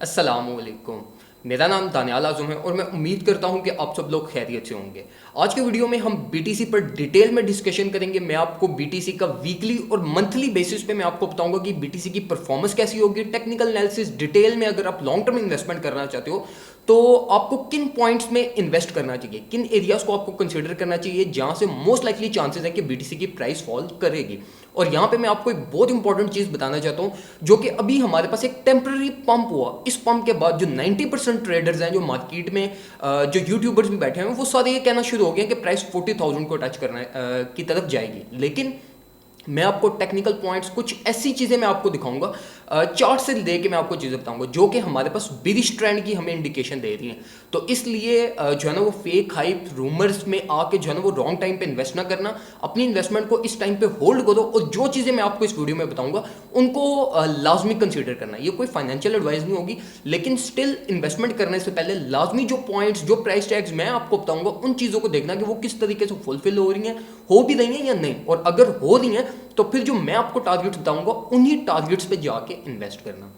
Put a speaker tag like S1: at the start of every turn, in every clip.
S1: अस्सलामुअलैकुम। मेरा नाम दानियाल आज़म है और मैं उम्मीद करता हूं कि आप सब लोग खैरियत से होंगे। आज के वीडियो में हम बीटीसी पर डिटेल में डिस्कशन करेंगे। मैं आपको बीटीसी का वीकली और मंथली बेसिस पे मैं आपको बताऊंगा कि बीटीसी की परफॉर्मेंस कैसी होगी। टेक्निकल एनालिसिस डिटेल में, अगर आप लॉन्ग टर्म इन्वेस्टमेंट करना चाहते हो तो आपको किन पॉइंट्स में इन्वेस्ट करना चाहिए, किन एरियाज को आपको कंसिडर करना चाहिए जहां से मोस्ट लाइकली चांसेस है कि बीटीसी की प्राइस फॉल करेगी। और यहाँ पे मैं आपको एक बहुत इंपॉर्टेंट चीज़ बताना चाहता हूँ, जो कि अभी हमारे पास एक टेम्पररी पंप हुआ। इस पंप के बाद जो 90% ट्रेडर्स हैं जो मार्केट में जो यूट्यूबर्स भी बैठे हैं, वो सारे ये कहना शुरू हो गए कि प्राइस 40,000 को टच करना की तरफ जाएगी। लेकिन मैं आपको टेक्निकल पॉइंट्स, कुछ ऐसी चीज़ें मैं आपको दिखाऊंगा, चार्ट से लेके मैं आपको चीज़ें बताऊंगा जो कि हमारे पास बिरिश ट्रेंड की हमें इंडिकेशन दे रही हैं। तो इसलिए जो है ना वो फेक हाइप रूमर्स में आके जो है ना वो रॉन्ग टाइम पे इन्वेस्ट ना करना, अपनी इन्वेस्टमेंट को इस टाइम पे होल्ड करो। और जो चीज़ें मैं आपको इस वीडियो में बताऊंगा उनको लाजमी कंसीडर करना। ये कोई फाइनेंशियल एडवाइस नहीं होगी, लेकिन स्टिल इन्वेस्टमेंट करने से पहले लाजमी जो पॉइंट्स, जो प्राइस टैग्स मैं आपको बताऊंगा, उन चीज़ों को देखना कि वो किस तरीके से फुलफिल हो रही हैं, हो भी रही हैं या नहीं। और अगर हो रही हैं तो फिर जो मैं आपको टारगेट्स बताऊंगा उन्हीं टारगेट्स पे जाके इन्वेस्ट करना।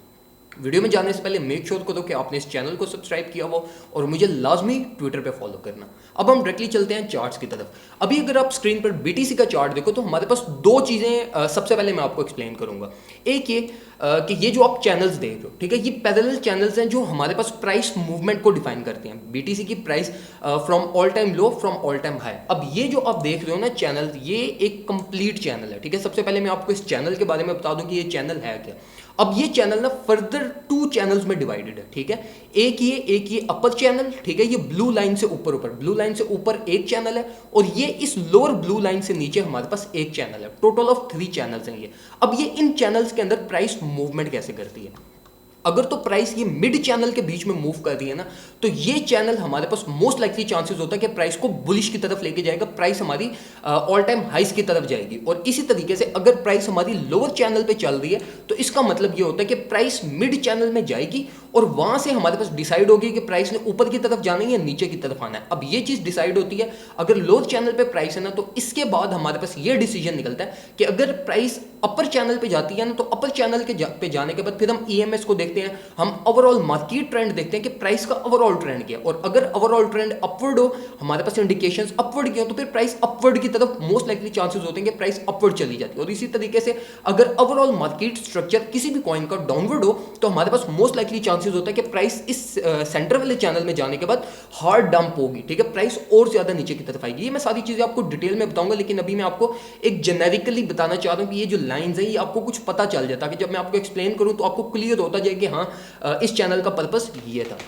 S1: वीडियो में जाने से पहले मेक श्योर करो कि आपने इस चैनल को सब्सक्राइब किया हो और मुझे लाजमी ट्विटर पे फॉलो करना। अब हम डायरेक्टली चलते हैं चार्ट्स की तरफ। अभी अगर आप स्क्रीन पर बीटीसी का चार्ट देखो तो हमारे पास दो चीज़ें सबसे पहले मैं आपको एक्सप्लेन करूंगा। एक ये कि ये जो आप चैनल्स देख रहे हो, ठीक है, ये पैरेलल चैनल्स हैं जो हमारे पास प्राइस मूवमेंट को डिफाइन करते हैं। बीटीसी की price from all time low, from all time high. अब ये जो आप देख रहे हो ना चैनल, ये एक कंप्लीट चैनल है, ठीक है। सबसे पहले मैं आपको इस चैनल के बारे में बता दूं कि ये चैनल है क्या। अब ये चैनल ना फर्दर 2 चैनल्स में डिवाइडेड है, ठीक है। एक ये अपर चैनल, ठीक है, ये ब्लू लाइन से ऊपर ब्लू लाइन से ऊपर एक चैनल है, और ये इस लोअर ब्लू लाइन से नीचे हमारे पास एक चैनल है। टोटल ऑफ 3 चैनल्स हैं ये। अब ये इन चैनल्स के अंदर प्राइस मूवमेंट कैसे करती है। अगर तो प्राइस ये मिड चैनल के बीच में मूव कर रही है ना, तो ये चैनल हमारे पास मोस्ट लाइकली चांसेस होता है कि प्राइस को बुलिश की तरफ लेके जाएगा, प्राइस हमारी ऑल टाइम हाइस की तरफ जाएगी। और इसी तरीके से अगर प्राइस हमारी लोअर चैनल पे चल रही है तो इसका मतलब ये होता है कि प्राइस मिड चैनल में जाएगी और वहां से हमारे पास डिसाइड होगी कि प्राइस ने ऊपर की तरफ जाना है या नीचे की तरफ आना है। अब ये चीज डिसाइड होती है अगर लोअर चैनल पे प्राइस है ना, तो इसके बाद हमारे पास ये डिसीजन निकलता है कि अगर प्राइस अपर चैनल पे जाती है ना, तो अपर चैनल के पे जाने के बाद फिर हम ईएमएस को देखते हैं, हम ओवरऑल मार्केट ट्रेंड देखते हैं कि प्राइस का ओवरऑल ट्रेंड क्या है। और अगर ओवरऑल ट्रेंड अपवर्ड हो, हमारे पास इंडिकेशंस अपवर्ड की हो, तो फिर प्राइस अपवर्ड की तरफ मोस्ट लाइकली चांसेस होते हैं कि प्राइस अपवर्ड चली जाती है। और इसी तरीके से अगर ओवरऑल मार्केट स्ट्रक्चर किसी भी कॉइन का डाउनवर्ड हो, तो हमारे पास मोस्ट लाइकली चांसेस होता है कि प्राइस इस सेंटर वाले चैनल में जाने के बाद हार्ड डंप होगी, ठीक है, प्राइस और ज्यादा नीचे की तरफ आएगी। ये मैं सारी चीजें आपको डिटेल में बताऊंगा, लेकिन अभी मैं आपको एक जेनेरिकली बताना चाह रहा हूं कि ये जो लाइंस है ये आपको कुछ पता चल जाता है कि जब मैं आपको एक्सप्लेन करूं तो आपको क्लियर होता जाए कि हाँ इस चैनल का पर्पस ये था।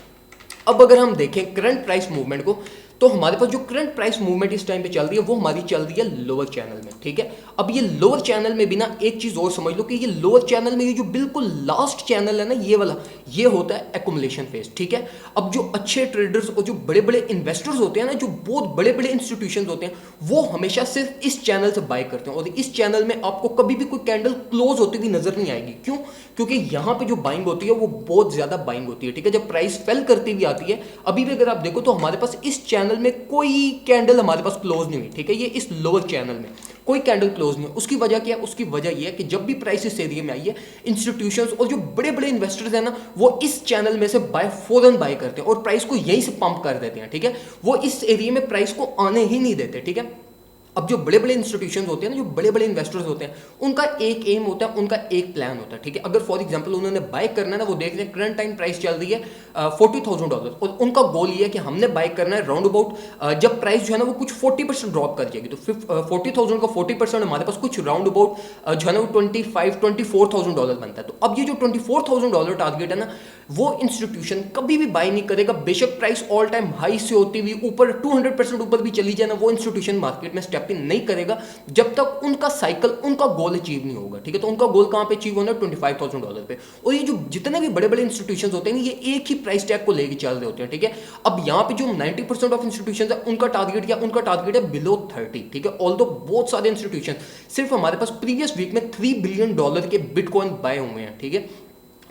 S1: अब अगर हम देखें करंट प्राइस मूवमेंट को, तो हमारे पास जो करंट प्राइस मूवमेंट इस टाइम पे चल रही है वो हमारी चल रही है लोअर चैनल में, ठीक है। अब ये लोअर चैनल में भी ना एक चीज और समझ लो कि ये लोअर चैनल में ये जो बिल्कुल लास्ट चैनल है ना, ये वाला, ये होता है एक्युमुलेशन फेज, ठीक है। अब जो अच्छे ट्रेडर्स और जो बड़े बड़े इन्वेस्टर्स होते हैं ना, जो बहुत बड़े बड़े इंस्टीट्यूशंस होते हैं, वो हमेशा सिर्फ इस चैनल से बाय करते हैं। और इस चैनल में आपको कभी भी कोई कैंडल क्लोज होती हुई नजर नहीं आएगी। क्यों? क्योंकि यहाँ पे जो बाइंग होती है वो बहुत ज्यादा बाइंग होती है, ठीक है। जब प्राइस फेल करती हुई आती है, अभी भी अगर आप देखो तो हमारे पास इस चैनल में कोई कैंडल हमारे पास क्लोज नहीं हुई, ठीक है। ये इस लोअर चैनल में कोई कैंडल क्लोज नहीं है। उसकी वजह क्या है? उसकी वजह यह है कि जब भी प्राइस इस एरिया में आई है, इंस्टीट्यूशंस और जो बड़े बड़े इन्वेस्टर्स हैं ना, वो इस चैनल में से फौरन बाय करते हैं और प्राइस को यहीं से पंप कर देते हैं, ठीक है। वो इस एरिया में प्राइस को आने ही नहीं देते, ठीक है। अब जो बड़े बड़े इंस्टीट्यूशंस होते हैं ना, जो बड़े बड़े इन्वेस्टर्स होते हैं, उनका एक एम होता है, उनका एक प्लान होता है, ठीक है। अगर फॉर एग्जांपल उन्होंने बाय करना है ना, वो देख रहे हैं करंट टाइम प्राइस चल रही है $40,000 और उनका गोल ये है कि हमने बाय करना है राउंड अबाउट जब प्राइस जो है ना वो कुछ 40% ड्रॉप कर जाएगी, तो 40,000 का 40% हमारे पास कुछ राउंड अबाउट जो है ना वो $24,000 बनता है। तो अब ये जो $24,000 टारगेट है ना, वो इंस्टीट्यूशन कभी भी बाय नहीं करेगा। बेशक प्राइस ऑल टाइम हाई से होती हुई ऊपर 200% ऊपर भी चली जाए ना, वो इंस्टीट्यूशन मार्केट में स्टेप इन नहीं करेगा जब तक उनका साइकिल, उनका गोल अचीव नहीं होगा, ठीक है। तो उनका गोल कहां पे अचीव होना है? $25,000 पे। और ये जो जितने भी बड़े बड़े इंस्टीट्यूशंस होते हैं, ये एक ही प्राइस टैग को लेके चल रहे होते हैं, ठीक है। अब यहाँ पे जो 90% ऑफ इंस्टीट्यूशंस है, उनका टारगेट है बिलो 30, ठीक है। ऑल्दो बहुत सारे इंस्टीट्यूशन, सिर्फ हमारे पास प्रीवियस वीक में $3 बिलियन के बिटकॉइन बाय हुए हैं, ठीक है।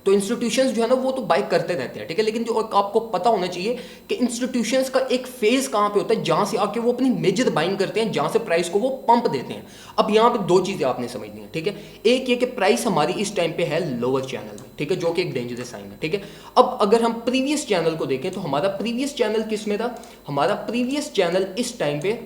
S1: तो इंस्टीट्यूशंस जो है ना वो तो बाय करते रहते हैं, ठीक है। लेकिन जो आपको पता होना चाहिए कि इंस्टीट्यूशंस का एक फेज कहां पे होता है जहां से आके वो अपनी मेजर बाइंग करते हैं, जहां से प्राइस को वो पंप देते हैं। अब यहां पे दो चीजें आपने समझनी है, ठीक है। एक ये कि प्राइस हमारी इस टाइम पे है लोअर चैनल में, ठीक है, जो कि एक डेंजरस साइन है। ठीक है, अब अगर हम प्रीवियस चैनल को देखें तो हमारा प्रीवियस चैनल किस में था, हमारा प्रीवियस चैनल इस टाइम पे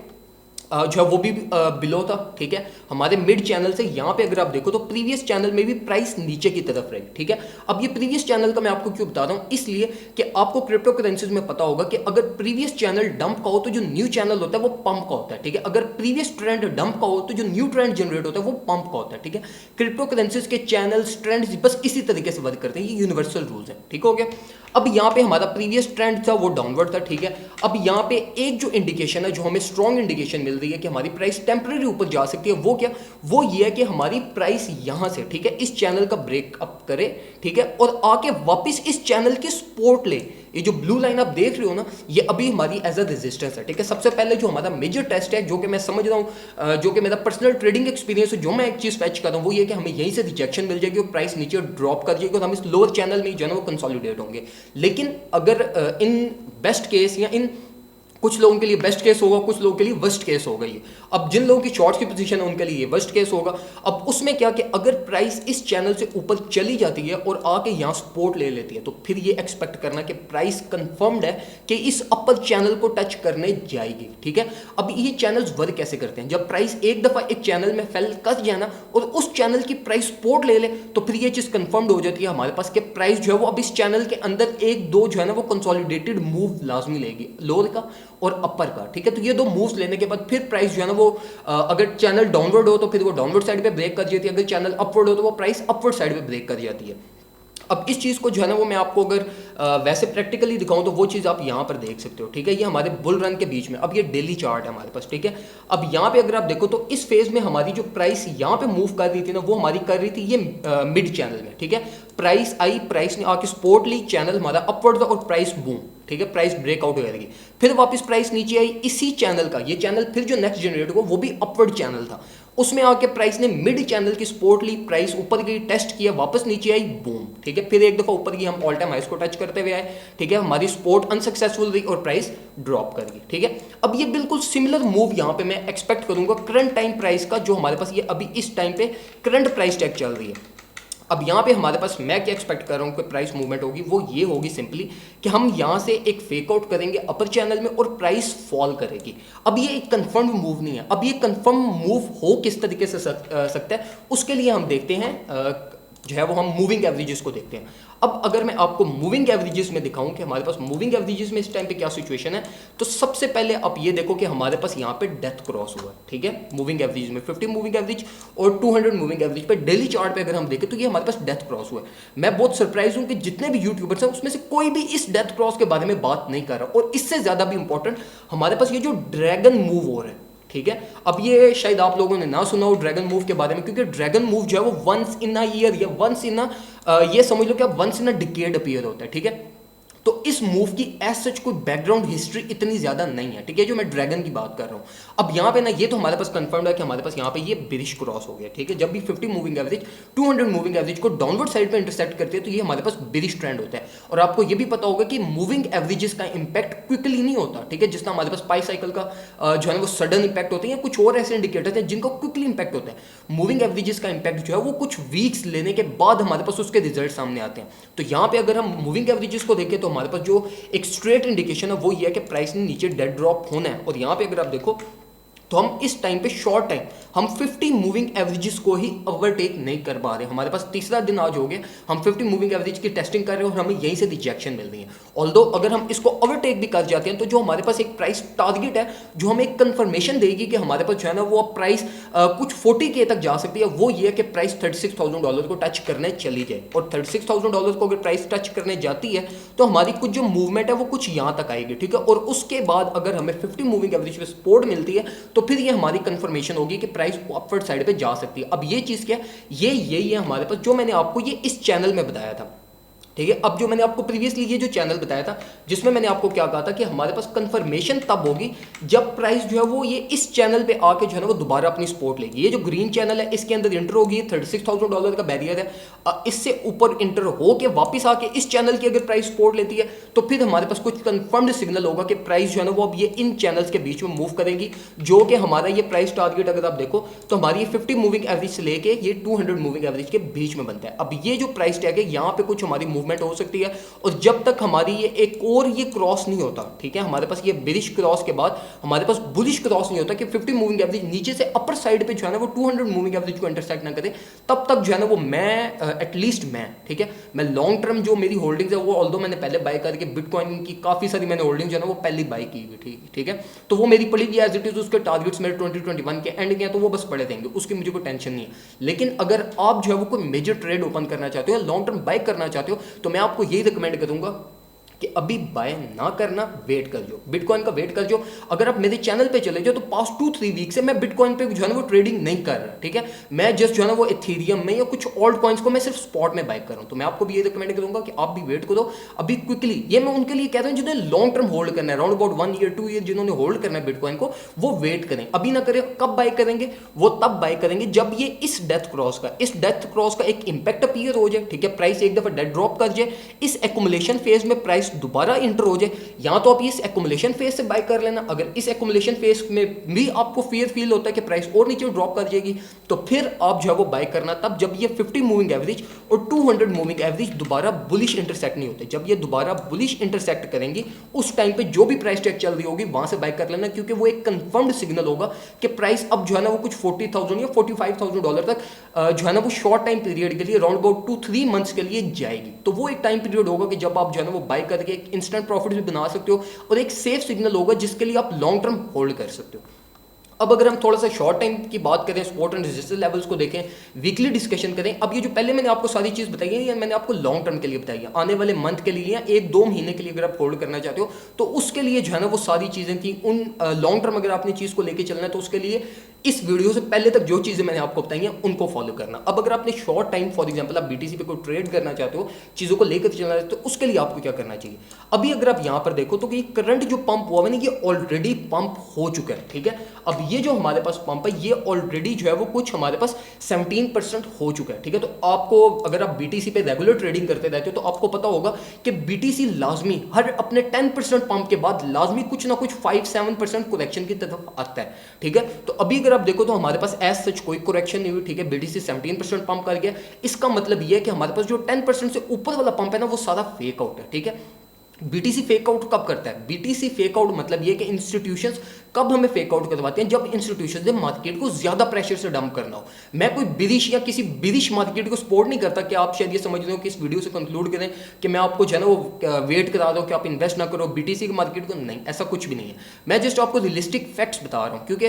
S1: जो है वो भी बिलो था। ठीक है, हमारे मिड चैनल से यहाँ पे अगर आप देखो तो प्रीवियस चैनल में भी प्राइस नीचे की तरफ रही। ठीक है, अब ये प्रीवियस चैनल का मैं आपको क्यों बता रहा हूँ, इसलिए कि आपको क्रिप्टो करेंसीज में पता होगा कि अगर प्रीवियस चैनल डंप का हो तो जो न्यू चैनल होता है वो पंप का होता है। ठीक है, अगर प्रीवियस ट्रेंड डंप का हो तो जो न्यू ट्रेंड जनरेट होता है वो पंप का होता है। ठीक है, क्रिप्टो करेंसीज के चैनल्स ट्रेंड्स बस इसी तरीके से वर्क करते हैं, ये यूनिवर्सल रूल्स है। ठीक हो गया, अब यहाँ पे हमारा प्रीवियस ट्रेंड था वो डाउनवर्ड था। ठीक है, अब यहाँ पे एक जो इंडिकेशन है, जो हमें स्ट्रॉन्ग इंडिकेशन मिल रही है कि हमारी प्राइस टेम्पररी ऊपर जा सकती है, वो क्या, वो ये है कि हमारी प्राइस यहाँ से, ठीक है, इस चैनल का ब्रेकअप करे, ठीक है, और आके वापस इस चैनल की सपोर्ट ले। ये जो ब्लू लाइन आप देख रहे हो ना, ये अभी हमारी एज अ रेजिस्टेंस है। ठीक है, सबसे पहले जो हमारा मेजर टेस्ट है, जो कि मैं समझ रहा हूँ, जो कि मेरा पर्सनल ट्रेडिंग एक्सपीरियंस है, जो मैं एक चीज़ फैच कर रहा हूँ, वो ये कि हमें यहीं से रिजेक्शन मिल जाएगी और प्राइस नीचे ड्रॉप कर जाएगी और हम इस लोअर चैनल में जो है ना वो कंसोलिडेट होंगे। लेकिन अगर इन बेस्ट केस या इन कुछ लोगों के लिए बेस्ट केस होगा, कुछ लोगों के लिए वर्स्ट केस होगा ये। अब जिन लोगों की शॉर्ट्स की पोजीशन है उनके लिए वर्स्ट केस होगा। अब उसमें क्या कि अगर प्राइस इस चैनल से ऊपर चली जाती है और आके यहाँ सपोर्ट ले लेती है तो फिर ये एक्सपेक्ट करना कि प्राइस कंफर्म्ड है कि इस अपर चैनल को टच करने जाएगी। ठीक है, अब ये चैनल्स वर्क कैसे करते हैं, जब प्राइस एक दफा एक चैनल में फेल कर जाए ना और उस चैनल की प्राइस सपोर्ट ले ले तो फिर ये चीज कंफर्म्ड हो जाती है हमारे पास कि प्राइस जो है वो अब इस चैनल के अंदर एक दो जो है ना वो कंसोलिडेटेड मूव लाजमी लेगी, लोअर का और अपर का। ठीक है, तो ये दो मूव्स लेने के बाद फिर प्राइस जो है ना वो अगर चैनल डाउनवर्ड हो तो फिर वो डाउनवर्ड साइड पे ब्रेक कर जाती है, अगर चैनल अपवर्ड हो तो वो प्राइस अपवर्ड साइड पे ब्रेक कर जाती है। अब इस चीज़ को जो है ना वो मैं आपको अगर वैसे प्रैक्टिकली दिखाऊं तो वो चीज़ आप यहाँ पर देख सकते हो। ठीक है, ये हमारे बुल रन के बीच में, अब ये डेली चार्ट है हमारे पास। ठीक है, अब यहाँ पे अगर आप देखो तो इस फेज में हमारी जो प्राइस यहाँ पे मूव कर रही थी ना वो हमारी कर रही थी ये मिड चैनल में। ठीक है, प्राइस आई, प्राइस ने आके सपोर्ट ली, चैनल हमारा अपवर्ड था और प्राइस बूम, ठीक है, प्राइस ब्रेकआउट हो जाएगी, फिर वापस प्राइस नीचे आई इसी चैनल का, ये चैनल फिर जो नेक्स्ट जनरेट हुआ वो भी अपवर्ड चैनल था, उसमें आके प्राइस ने मिड चैनल की सपोर्ट ली, प्राइस ऊपर गई, टेस्ट किया, वापस नीचे आई, बूम। ठीक है, फिर एक दफा ऊपर गई, हम ऑल टाइम हाइस को टच करते हुए आए। ठीक है, हमारी सपोर्ट अनसक्सेसफुल रही और प्राइस ड्रॉप कर गई। ठीक है, अब ये बिल्कुल सिमिलर मूव यहाँ पे मैं एक्सपेक्ट करूंगा करंट टाइम प्राइस का, जो हमारे पास ये अभी इस टाइम पे करंट प्राइस टैग चल रही है। अब यहाँ पे हमारे पास मैं क्या एक्सपेक्ट कर रहा हूँ कि प्राइस मूवमेंट होगी, वो ये होगी सिंपली कि हम यहाँ से एक फेक आउट करेंगे अपर चैनल में और प्राइस फॉल करेगी। अब ये एक कंफर्म मूव नहीं है, अब ये कंफर्म मूव हो किस तरीके से सकता है, उसके लिए हम देखते हैं जो है वो हम मूविंग एवरेजेस को देखते हैं। अब अगर मैं आपको मूविंग एवरेजेस में दिखाऊं कि हमारे पास मूविंग एवरेजेस में इस टाइम पे क्या सिचुएशन है, तो सबसे पहले आप ये देखो कि हमारे पास यहाँ पे डेथ क्रॉस हुआ है। ठीक है, मूविंग एवरेज में 50 मूविंग एवरेज और 200 मूविंग एवरेज पे डेली चार्ट पे अगर हम देखें तो ये हमारे पास डेथ क्रॉस हुआ है। मैं बहुत सरप्राइज हूँ कि जितने भी यूट्यूबर्स हैं उसमें से कोई भी इस डेथ क्रॉस के बारे में बात नहीं कर रहा, और इससे ज्यादा भी इंपॉर्टेंट हमारे पास ये जो ड्रैगन मूव हो रहा है। ठीक है, अब ये शायद आप लोगों ने ना सुना हो ड्रैगन मूव के बारे में, क्योंकि ड्रैगन मूव जो है वो वंस इन अ ईयर या वंस इन अ ये समझ लो कि once in a decade appear होता है। ठीक है, तो इस मूव की एज सच कोई बैकग्राउंड हिस्ट्री इतनी ज्यादा नहीं है। ठीक है, जो मैं ड्रैगन की बात कर रहा हूँ, अब यहाँ पे ना ये तो हमारे पास कंफर्म है कि हमारे पास यहाँ पे ये बेरिश क्रॉस हो गया। ठीक है, जब भी 50 मूविंग एवरेज 200 मूविंग एवरेज को डाउनवर्ड साइड पे इंटरसेक्ट करती है तो ये हमारे पास बेरिश ट्रेंड होता है। और आपको ये भी पता होगा कि मूविंग एवरेजेस का इंपैक्ट क्विकली नहीं होता। ठीक है, जिसका हमारे पास पाई साइकिल का जो है वो सडन इंपैक्ट होते हैं, या कुछ और ऐसे इंडिकेटर्स हैं जिनका क्विकली इंपैक्ट होता है। मूविंग एवरेजेस का इंपैक्ट जो है वो कुछ वीक्स लेने के बाद हमारे पास उसके रिजल्ट सामने आते हैं। तो यहाँ पे अगर हम मूविंग एवरेजेस को देखें तो हमारे पास जो एक स्ट्रेट इंडिकेशन है वो ये है कि प्राइस ने नीचे डेड ड्रॉप होना है। और यहाँ पे अगर आप देखो तो हम इस टाइम पे शॉर्ट टाइम हम 50 मूविंग एवरेजेस को ही ओवरटेक नहीं कर पा रहे। हमारे पास तीसरा दिन आज हो गया, हम 50 मूविंग एवरेज की टेस्टिंग कर रहे हैं और हमें यहीं से रिजेक्शन मिल रही है। ऑल्दो अगर हम इसको ओवरटेक भी कर जाते हैं तो जो हमारे पास एक प्राइस टारगेट है, जो हमें एक कंफर्मेशन देगी कि हमारे पास जो है ना वो प्राइस कुछ 40K तक जा सकती है, वो ये है कि प्राइस $36,000 को टच करने चली जाए। और $36,000 को अगर प्राइस टच करने जाती है तो हमारी कुछ जो मूवमेंट है वो कुछ यहाँ तक आएगी। ठीक है, और उसके बाद अगर हमें 50 मूविंग एवरेज पे सपोर्ट मिलती है तो फिर ये हमारी कंफर्मेशन होगी कि प्राइस अपवर्ड साइड पे जा सकती है। अब ये चीज क्या है, ये यही है हमारे पास जो मैंने आपको ये इस चैनल में बताया था। ठीक है। अब जो मैंने आपको प्रीवियसली ये जो चैनल बताया था, जिसमें मैंने आपको क्या कहा था कि हमारे पास कंफर्मेशन तब होगी जब प्राइस जो है वो ये इस चैनल पे आके जो है ना वो दोबारा अपनी सपोर्ट लेगी। ये जो ग्रीन चैनल है इसके अंदर इंटर होगी, $36,000 का बैरियर है, इससे ऊपर इंटर होके वापस आके इस चैनल की अगर प्राइस सपोर्ट लेती है तो फिर हमारे पास कुछ कंफर्म्ड सिग्नल होगा कि प्राइस जो है ना वो अब ये इन चैनल्स के बीच में मूव करेगी, जो कि हमारा ये प्राइस टारगेट अगर आप देखो तो हमारी 50 मूविंग एवरेज से लेके ये 200 मूविंग एवरेज के बीच में बनता है। अब ये जो प्राइस टैग है यहाँ पे कुछ हमारी मूवमेंट हो सकती है, और जब तक हमारी ये एक और ये क्रॉस नहीं होता, ठीक है, हमारे पास ये बेरिश क्रॉस के बाद हमारे पास बुलिश क्रॉस नहीं होता कि 50 मूविंग एवरेज नीचे से अपर साइड पे जो है ना वो 200 मूविंग एवरेज को इंटरसेक्ट ना करे, तब तक जो है ना वो मैं एटलीस्ट मैं, ठीक है, मैं लॉन्ग टर्म जो मेरी होल्डिंग्स है वो ऑल्दो मैंने पहले बाय करके बिटकॉइन की काफी सारी मैंने होल्डिंग जो है ना वो पहले बाय की हुई, ठीक है, तो वो मेरी पड़ी एज इट इज, उसके टारगेट्स मेरे 2021 के एंड के हैं तो वो बस पड़े रहेंगे, उसकी मुझे कोई टेंशन नहीं है। लेकिन अगर आप जो है वो कोई मेजर ट्रेड ओपन करना चाहते हो या लॉन्ग टर्म बाय करना चाहते हो तो मैं आपको यही रिकमेंड करूंगा कि अभी बाय ना करना, वेट कर जो, बिटकॉइन का वेट कर जो। अगर आप मेरे चैनल पे चले जाओ तो पास्ट 2-3 वीक से मैं बिटकॉइन पे जो है ना वो ट्रेडिंग नहीं कर रहा, ठीक है, मैं जस्ट जो है ना वो इथेरियम में या कुछ ऑल्ट कॉइन्स को मैं सिर्फ स्पॉट में बाय कर रहा हूं। तो मैं आपको भी ये रिकमेंड करूंगा कि आप भी वेट करो अभी क्विकली। ये मैं उनके लिए कह रहा हूं जिन्हें लॉन्ग टर्म होल्ड करना है, अराउंड अबाउट 1 ईयर 2 ईयर जिन्होंने होल्ड करना है बिटकॉइन को, वो वेट करें, अभी ना करें। कब बाय करेंगे? वो तब बाय करेंगे जब ये इस डेथ क्रॉस का एक इंपैक्ट अपीयर हो जाए, ठीक है, प्राइस एक दफा डेड ड्रॉप कर जाए, इस एक्युमुलेशन फेज में प्राइस दोबारा इंटर हो जाए, या तो आप इस एक्युमुलेशन फेज से बाय कर लेना। अगर इस एक्युमुलेशन फेज में भी आपको फियर फील होता है कि प्राइस और नीचे ड्रॉप कर जाएगी तो फिर आप जो है वो बाय करना तब जब ये 50 मूविंग एवरेज और 200 मूविंग एवरेज दोबारा बुलिश इंटरसेक्ट नहीं होते। जब ये दोबारा बुलिश इंटरसेक्ट करेंगी उस टाइम पे जो भी प्राइस टैग चल रही होगी वहां से बाय कर लेना, क्योंकि वो एक कंफर्म्ड सिग्नल होगा कि प्राइस अब जो है ना वो कुछ $40,000 या $45,000 तक जो है ना वो शॉर्ट टाइम पीरियड के लिए अराउंड अबाउट 2-3 मंथ्स के लिए जाएगी। तो वो एक टाइम पीरियड होगा कि जब आप जो है ना वो बाय करके एक इंस्टेंट प्रॉफिट भी बना सकते हो और एक सेफ सिग्नल होगा जिसके लिए आप लॉन्ग टर्म होल्ड कर सकते हो। अब अगर हम थोड़ा सा शॉर्ट टाइम की बात करें, सपोर्ट एंड रेजिस्टेंस लेवल्स को देखें, वीकली डिस्कशन करें। अब ये जो पहले मैंने आपको सारी चीज़ बताई है, ये मैंने आपको लॉन्ग टर्म के लिए बताई है, आने वाले मंथ के लिए या 1-2 महीने के लिए अगर आप होल्ड करना चाहते हो तो उसके लिए जो है ना वो सारी चीज़ें थी। उन लॉन्ग टर्म अगर आपने चीज़ को लेकर चलना है तो उसके लिए इस वीडियो से पहले तक जो चीज़ें मैंने आपको बताई हैं उनको फॉलो करना। अब अगर आपने शॉर्ट टाइम फॉर एग्जांपल आप बीटीसी पे कोई ट्रेड करना चाहते हो, चीज़ों को लेकर चलना है, तो उसके लिए आपको क्या करना चाहिए। अभी अगर आप यहाँ पर देखो तो ये करंट जो पंप हुआ है ना ये ऑलरेडी पंप हो चुका है, ठीक है। अब ये जो हमारे पास पंप है ये ऑलरेडी जो है वो कुछ हमारे पास 17% हो चुका है, ठीक है। तो आपको अगर आप बीटीसी पे रेगुलर ट्रेडिंग करते रहते हो तो आपको पता होगा कि बीटीसी लाजमी हर अपने 10% पंप के बाद लाजमी कुछ ना कुछ 5-7% करेक्शन की तरफ आता है, ठीक है। तो अभी अगर आप देखो तो हमारे पास एज सच कोई करेक्शन नहीं हुई, ठीक है, बीटीसी 17% पंप कर गया। इसका मतलब ये है कि हमारे पास जो 10% से ऊपर वाला पंप है ना वो सारा फेक आउट है, ठीक है। बीटीसी फेक आउट कब करता है? बीटीसी फेक आउट मतलब ये कि इंस्टीट्यूशंस कब हमें फेक आउट करवाते हैं, जब इंस्टीट्यूशन ने मार्केट को ज्यादा प्रेशर से डंप करना हो। मैं कोई बिरिश या किसी बिरिश मार्केट को सपोर्ट नहीं करता कि आप शायद ये समझ रहे हो कि इस वीडियो से कंक्लूड करें कि मैं आपको जो है ना वो वेट करा रहा हूं कि आप इन्वेस्ट ना करो बीटीसी की मार्केट को। नहीं, ऐसा कुछ भी नहीं है। मैं जस्ट आपको रियलिस्टिक फैक्ट्स बता रहा हूँ, क्योंकि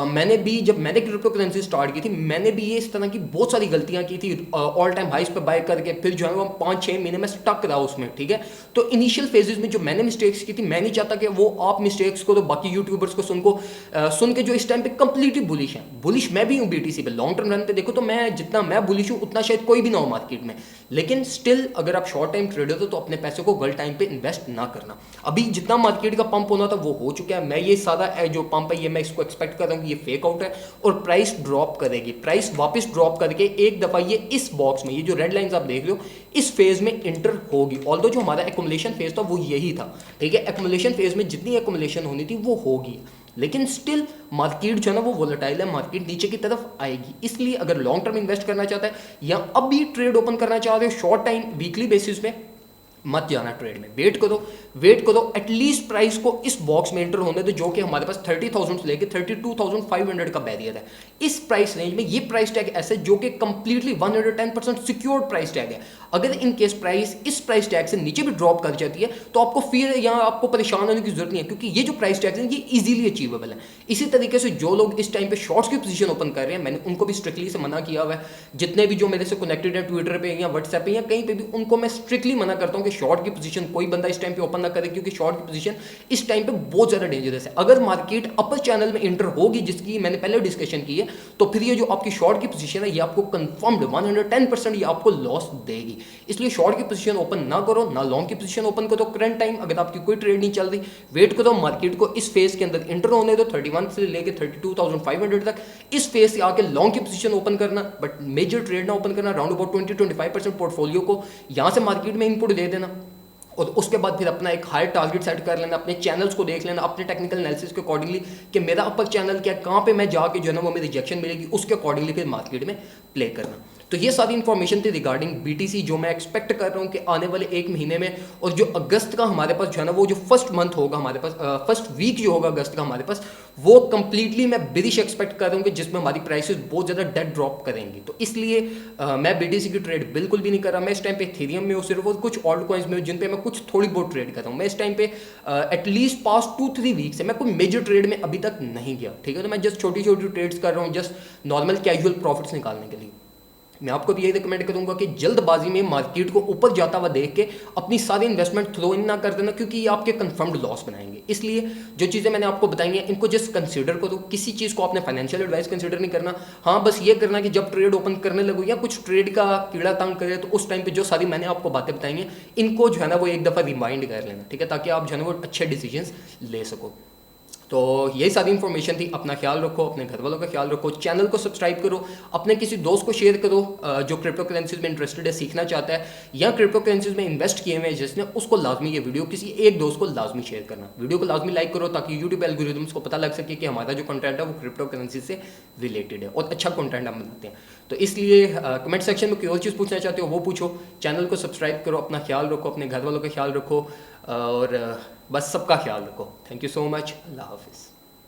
S1: मैंने भी जब मैंने क्रिप्टो करेंसी स्टार्ट की थी मैंने भी ये इस तरह की बहुत सारी गलतियां की थी, ऑल टाइम हाइस पे बाय करके फिर जो है वो 5-6 महीने में स्टक रहा उसमें, ठीक है। तो इनिशियल फेजेस में जो मैंने मिस्टेक्स की थी, मैं नहीं चाहता कि वो आप मिस्टेक्स को तो बाकी यूट्यूबर्स को सुन के जो इस टाइम पे कंप्लीटली बुलिश है। बुलिश मैं भी हूं बीटीसी पे, लॉन्ग टर्म रन पे देखो तो मैं जितना मैं बुलिश हूं उतना शायद कोई भी ना हो मार्केट में, लेकिन स्टिल अगर आप शॉर्ट टाइम ट्रेडर हो तो अपने पैसे को गलत टाइम पे इन्वेस्ट ना करना। अभी जितना मार्केट का पंप होना था वो हो चुका है। मैं ये सारा जो पंप है ये मैं इसको एक्सपेक्ट कर रहा हूँ कि ये फेक आउट है और प्राइस ड्रॉप करेगी। प्राइस वापस ड्रॉप करके एक दफा ये इस बॉक्स में, ये जो रेड लाइंस आप देख रहे हो, इस फेज में इंटर होगी। ऑल्दो जो हमारा एक्युमुलेशन फेज था वो यही था, ठीक है। एक्युमुलेशन फेज में जितनी एक्युमुलेशन होनी थी वो होगी, लेकिन स्टिल मार्केट जो है ना वो वोलेटाइल है, मार्केट नीचे की तरफ आएगी। इसलिए अगर लॉन्ग टर्म इन्वेस्ट करना चाहता है या अभी ट्रेड ओपन करना चाहते हो शॉर्ट टाइम वीकली बेसिस पे, मत जाना ट्रेड में, वेट करो एटलीस्ट प्राइस को इस बॉक्स में एंटर होने दो जो कि हमारे पास 30,000 से लेके 32,500 का बैरियर है। इस प्राइस रेंज में ये प्राइस टैग ऐसे जो कि कंप्लीटली 110% सिक्योर्ड प्राइस टैग है। अगर इन केस प्राइस इस प्राइस टैग से नीचे भी ड्रॉप कर जाती है तो आपको फिर यहाँ आपको परेशान होने की जरूरत नहीं है, क्योंकि ये जो प्राइस टैग है ये इजीली अचीवेबल है। इसी तरीके से जो लोग इस टाइम पे शॉर्ट्स की पोजीशन ओपन कर रहे हैं, मैंने उनको भी स्ट्रिक्टली से मना किया हुआ है। जितने भी जो मेरे से कनेक्टेड है ट्विटर पे या व्हाट्सएप पे या कहीं पे भी, उनको मैं स्ट्रिक्टली मना करता हूँ कि शॉर्ट की पोजीशन कोई बंदा इस टाइम पे ओपन ना करे, क्योंकि शॉर्ट की पोजीशन इस टाइम पे बहुत ज्यादा डेंजरस है। अगर मार्केट अपर चैनल में एंटर होगी जिसकी मैंने पहले डिस्कशन की है, तो फिर ये जो आपकी शॉर्ट की पोजीशन है ये आपको कंफर्म्ड 110% ये आपको लॉस देगी। इसलिए शॉर्ट की पोजीशन ओपन ना करो, ना लॉन्ग की पोजीशन ओपन करो करंट टाइम। अगर आपकी कोई ट्रेड नहीं चल रही, वेट करो मार्केट को इस फेज के अंदर इंटर होने दो 31 से लेके 32,500 तक। इस फेज से आके लॉन्ग की पोजीशन ओपन करना, बट मेजर ट्रेड ना ओपन करना। राउंड अबाउट 20-25% पोर्टफोलियो को यहाँ से मार्केट में इनपुट दे देना और उसके बाद फिर अपना एक हायर टारगेट सेट कर लेना, अपने चैनल्स को देख लेना अपने टेक्निकल एनालिसिस के अकॉर्डिंगली कि मेरा अपर चैनल क्या, कहाँ पे मैं जाके जो है ना वो मेरी रिजेक्शन मिलेगी, उसके अकॉर्डिंगली फिर मार्केट में प्ले करना। तो ये सारी इन्फॉर्मेशन थी रिगार्डिंग बीटीसी, जो मैं एक्सपेक्ट कर रहा हूँ कि आने वाले एक महीने में, और जो अगस्त का हमारे पास जो है ना वो जो फर्स्ट मंथ होगा हमारे पास, फर्स्ट वीक जो होगा अगस्त का हमारे पास, वो कंप्लीटली मैं बिरिश एक्सपेक्ट कर रहा हूँ कि जिसमें हमारी प्राइसेस बहुत ज़्यादा डेड ड्रॉप करेंगी। तो इसलिए मैं बीटीसी की ट्रेड बिल्कुल भी नहीं कर रहा। मैं इस टाइम पे इथेरियम में हूँ सिर्फ, और कुछ ऑल्ट कॉइन्स में हूँ जिन पे मैं कुछ थोड़ी बहुत ट्रेड कर रहा हूँ। मैं इस टाइम पे एटलीस्ट पास्ट 2-3 वीक से मैं कोई मेजर ट्रेड में अभी तक नहीं गया, ठीक है। तो मैं जस्ट छोटी छोटी ट्रेड्स कर रहा हूँ, जस्ट नॉर्मल कैजुअल प्रॉफिट्स निकालने के लिए। मैं आपको भी यही रिकमेंड करूंगा कि जल्दबाजी में मार्केट को ऊपर जाता हुआ देख के अपनी सारी इन्वेस्टमेंट थ्रो इन ना कर देना, क्योंकि ये आपके कंफर्म्ड लॉस बनाएंगे। इसलिए जो चीज़ें मैंने आपको बताई हैं इनको जस्ट कंसीडर करो। किसी चीज़ को आपने फाइनेंशियल एडवाइस कंसीडर नहीं करना। हाँ, बस ये करना कि जब ट्रेड ओपन करने लगो या कुछ ट्रेड का कीड़ा तंग करे तो उस टाइम पे जो सारी मैंने आपको बातें बताई हैं इनको जो है ना वो एक दफ़ा रिमाइंड कर लेना, ठीक है, ताकि आप जो है ना वो अच्छे डिसीजंस ले सको। तो यही सारी इन्फॉर्मेशन थी। अपना ख्याल रखो, अपने घर वालों का ख्याल रखो, चैनल को सब्सक्राइब करो, अपने किसी दोस्त को शेयर करो जो क्रिप्टो करेंसीज में इंटरेस्टेड है, सीखना चाहता है या क्रिप्टो करेंसीज में इन्वेस्ट किए हुए हैं जिसने, उसको लाजमी ये वीडियो किसी एक दोस्त को लाजमी शेयर करना। वीडियो को लाजमी लाइक करो ताकि यूट्यूब एल्गोरिथम्स को पता लग सके कि हमारा जो कंटेंट है वो क्रिप्टो करेंसी से रिलेटेड है और अच्छा कंटेंट हम बनाते हैं। तो इसलिए कमेंट सेक्शन में कोई और चीज़ पूछना चाहते हो वो पूछो, चैनल को सब्सक्राइब करो, अपना ख्याल रखो, अपने घर वालों का ख्याल रखो और बस सबका ख्याल रखो। Thank you so much. अल्लाह हाफिज़।